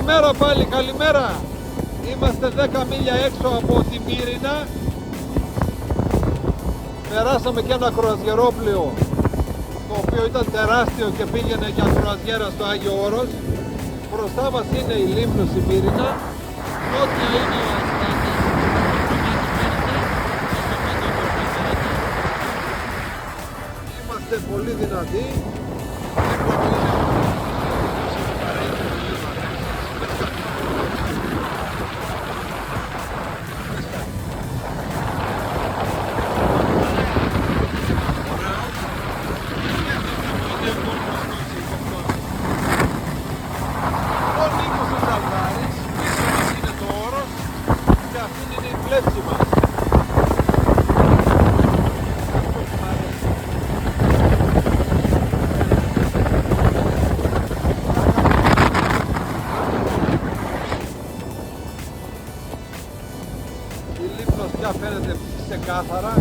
Καλημέρα πάλι, καλημέρα. Είμαστε 10 μίλια έξω από τη Μύρινα. Περάσαμε και ένα κρουαζιερόπλοιο, το οποίο ήταν τεράστιο και πήγαινε για κρουαζιέρα στο Άγιο Όρος. Μπροστά μας είναι η λίμνος η Μύρινα. Νότια είναι ο Αστάτης. Είμαστε πολύ δυνατοί. Πια φαίνεται ξεκάθαρα.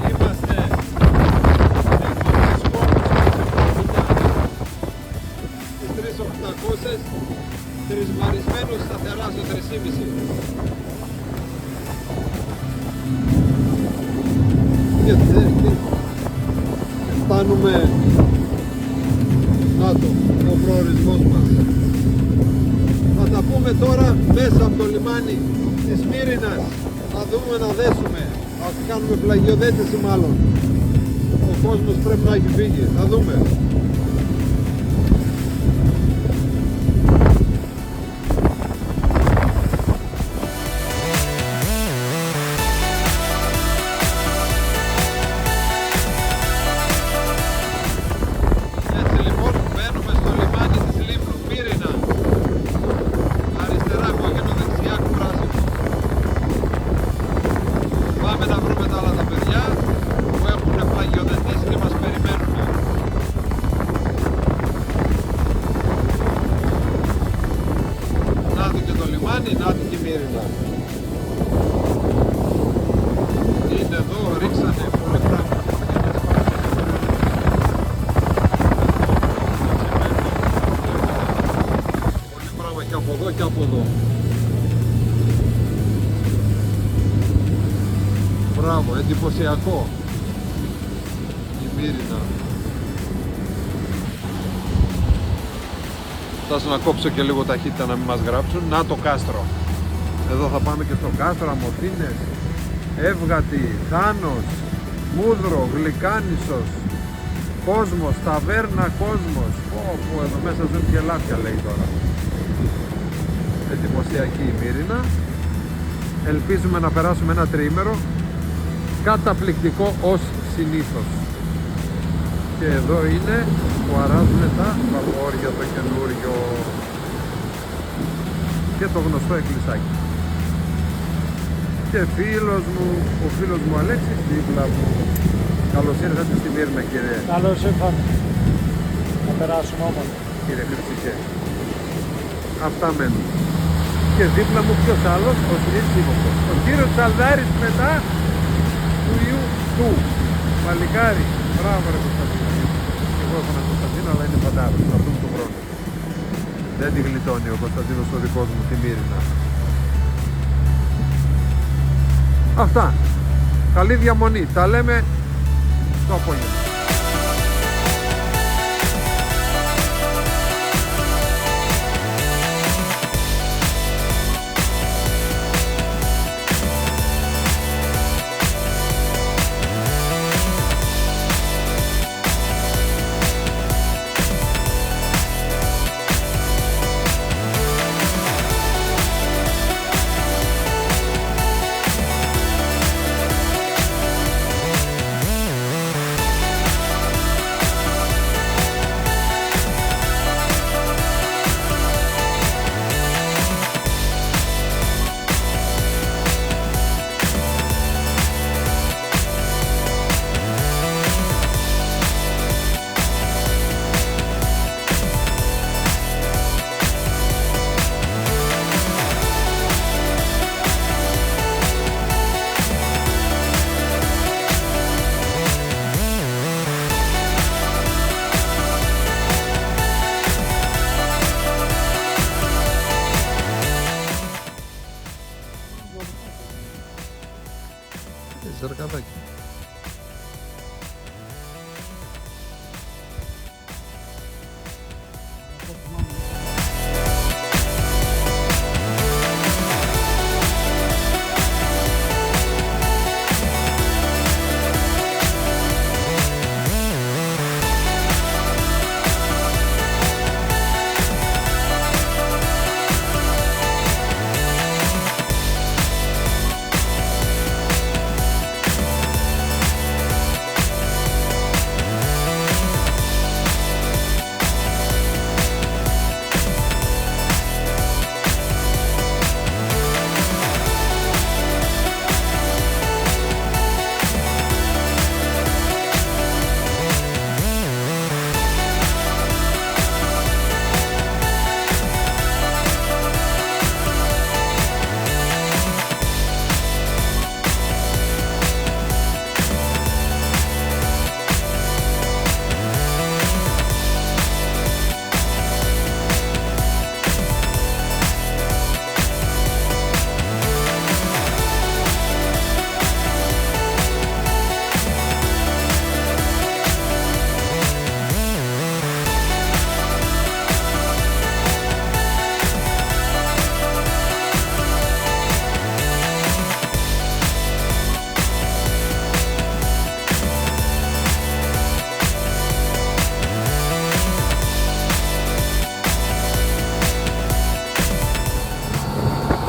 Είμαστε στις 3.800, τρισμαρισμένους σταθερά στο 3,5. Και φτάνουμε, να το, ο προορισμός μας. Θα τα πούμε τώρα μέσα από το λιμάνι της Μύρινας. Θα δούμε να δέσουμε. Θα κάνουμε πλαγιοδέτηση μάλλον. Ο κόσμος πρέπει να έχει φύγει. Θα δούμε. Έτσι λοιπόν μπαίνουμε στο λιμάνι της Λίμνου Μύρινα. Αριστερά κόκκινο, δεξιά πράσινο. Πάμε να βρούμε τα άλλα τα παιδιά που έχουν πλαγιοδετήσει και μας περιμένουν. Να δει και το λιμάνι, να δει και η Μύρινα. Είναι εδώ, ρίξανε πολύ πράγμα. Πολύ πράγμα και από εδώ και από εδώ. Μπράβο, εντυπωσιακό η Μύρινα. Φτάσω να κόψω και λίγο ταχύτητα να μην μας γράψουν. Να το κάστρο. Εδώ θα πάμε και στο κάστρο. Αμοθήνες, Εύγατη, Θάνος, Μούδρο, Γλυκάνισσος, Κόσμος, Ταβέρνα Κόσμος. Πω, εδώ μέσα ζουν και λάθια λέει τώρα. Εντυπωσιακή η Μύρινα. Ελπίζουμε να περάσουμε ένα τριήμερο καταπληκτικό ως συνήθως. Και εδώ είναι που αράζουν τα βαπόρια, το καινούριο και το γνωστό εκκλησάκι. Και ο φίλος μου Αλέξης δίπλα μου. Καλώς ήρθατε στη Μύρινα, κύριε. Καλώς ήρθατε. Να περάσουμε όμορφα. Κύριε Χρυσικέ. Αυτά μένουν. Και δίπλα μου ποιος άλλος, ο Χρυσίκος. Ο κύριος Τσαλδάρης μετά του ιού του. Παλικάρι. Μπράβο ρε Κωνσταντίνο. Εγώ έχω έναν Κωνσταντίνο, αλλά είναι φαντάρος αυτού του χρόνου. Δεν τη γλιτώνει ο Κωνσταντίνος ο δικός μου τη Μύρινα. Αυτά. Καλή διαμονή. Τα λέμε το απόγευμα. Κάτσε ρε καδάκι.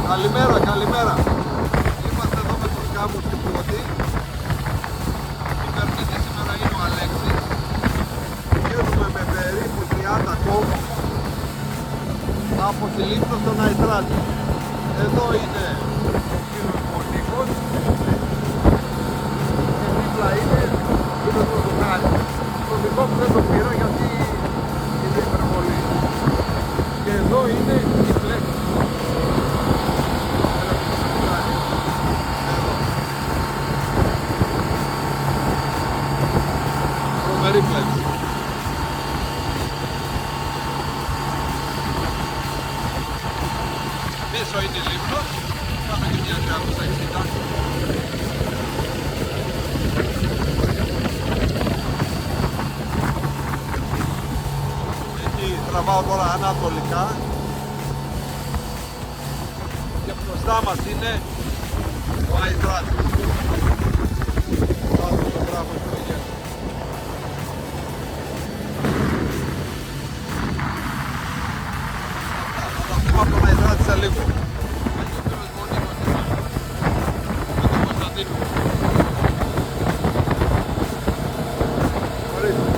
Καλημέρα, καλημέρα. Είμαστε εδώ με τους γάμους του Πότη. Η Βερμίδη σήμερα είναι ο Αλέξης. Βγαίνουμε με περίπου 30 κόμμα από τη Λίμνο στον Αϊτράτη. Εδώ είναι ο κύριος Μοντίκος και δίπλα είναι ο κύριος Μοντουκάρης. Το δικό μου δεν το πήρα γιατί είναι υπερβολή. Και εδώ είναι η φλέξη. Περίπλεξη. Πίσω είναι η Λίμνος, πάμε και μια 360. Εκεί τραβάω τώρα ανατολικά και μπροστά μας είναι ο Αϊτράτης. Πάμε το πράγμα στο ηγέτη. Από τον Αϊτράτησα λίγο. Έχει ο φίλος Μονίμος με τον Κωνσταντίνο. Ορίστε.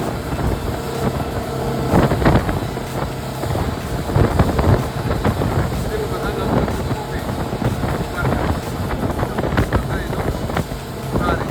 Στείλουμε θα είναι να το πούμε. Μάρκα. Θα είναι ο Χάρη.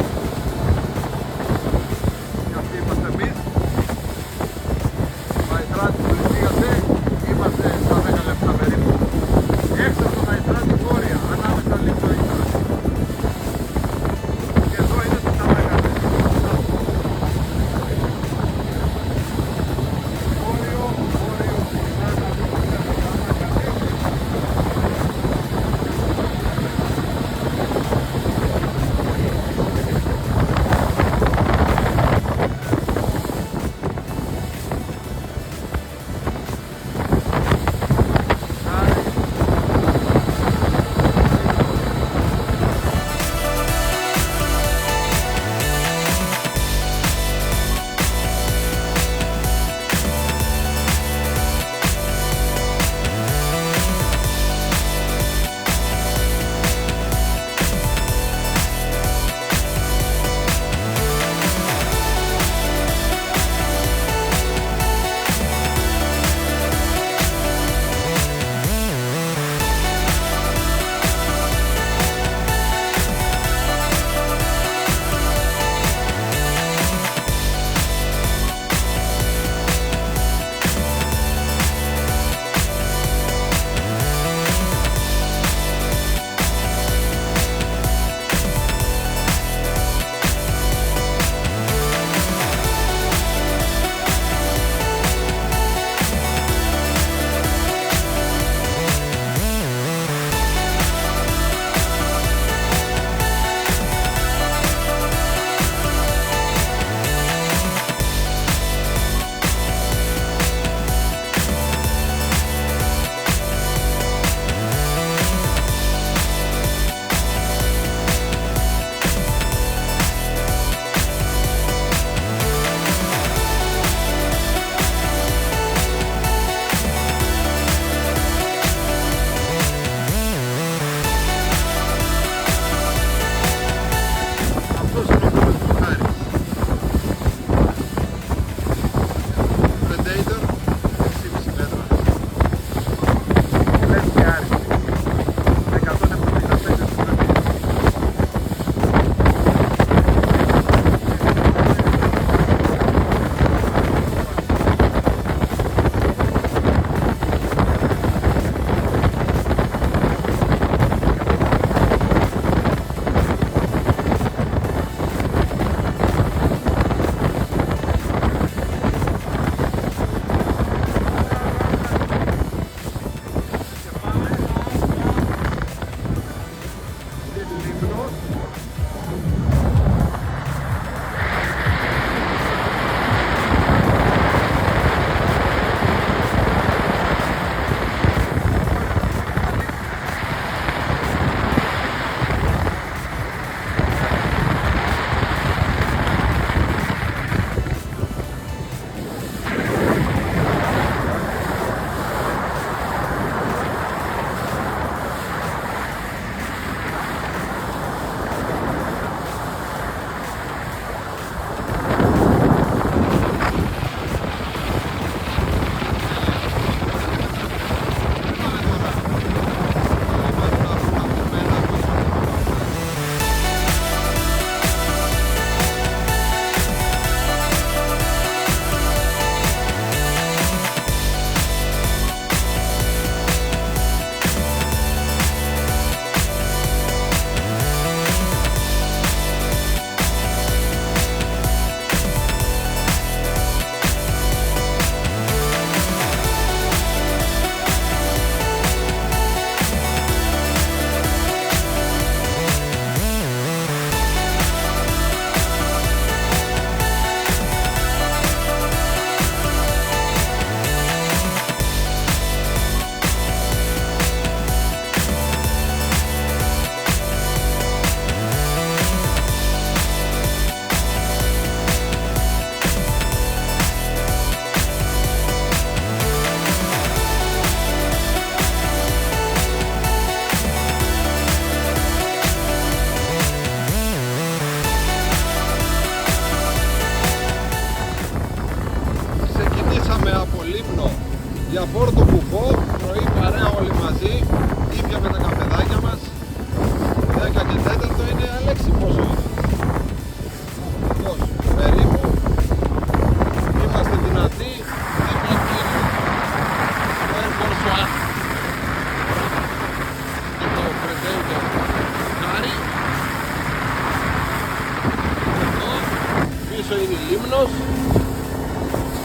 λίμνος.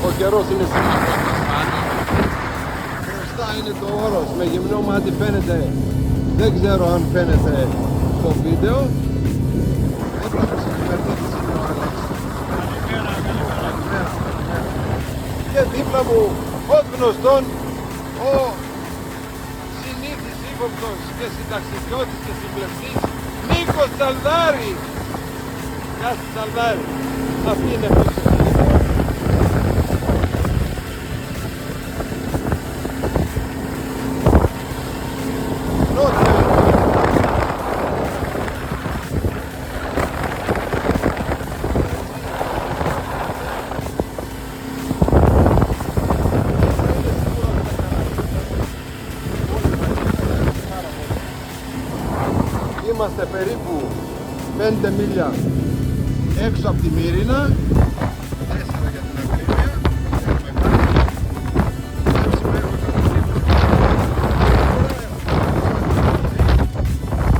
Ο καιρός είναι σημαντικός και σπάνιος. Μπροστά είναι το όρος, με γυμνό μάτι φαίνεται, δεν ξέρω αν φαίνεται στο βίντεο. Δίπλα μου συγκυβερνήτης είναι ο Αλέξης. Και δίπλα μου, ως γνωστόν, ο συνήθις ύποπτος και συνταξιδιώτης και συμπλευτής Νίκος Τσαλδάρη. Γεια σου Τσαλδάρη. Αυτή είναι πίσω. Είμαστε περίπου 5 μίλια έξω από τη Μύρινα, 4 για την ακρίβεια.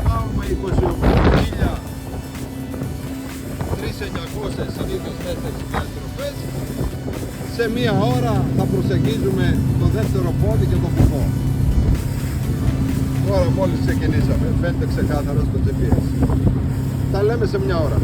Πάμε 28 μίλια, 3.900 συνήθως 4.000 τροφές. Σε μία ώρα θα προσεγγίζουμε το δεύτερο πόδι και το φωκό. Τώρα μόλις ξεκινήσαμε, φαίνεται ξεκάθαρο στο GPS. Τα λέμε σε μια ώρα.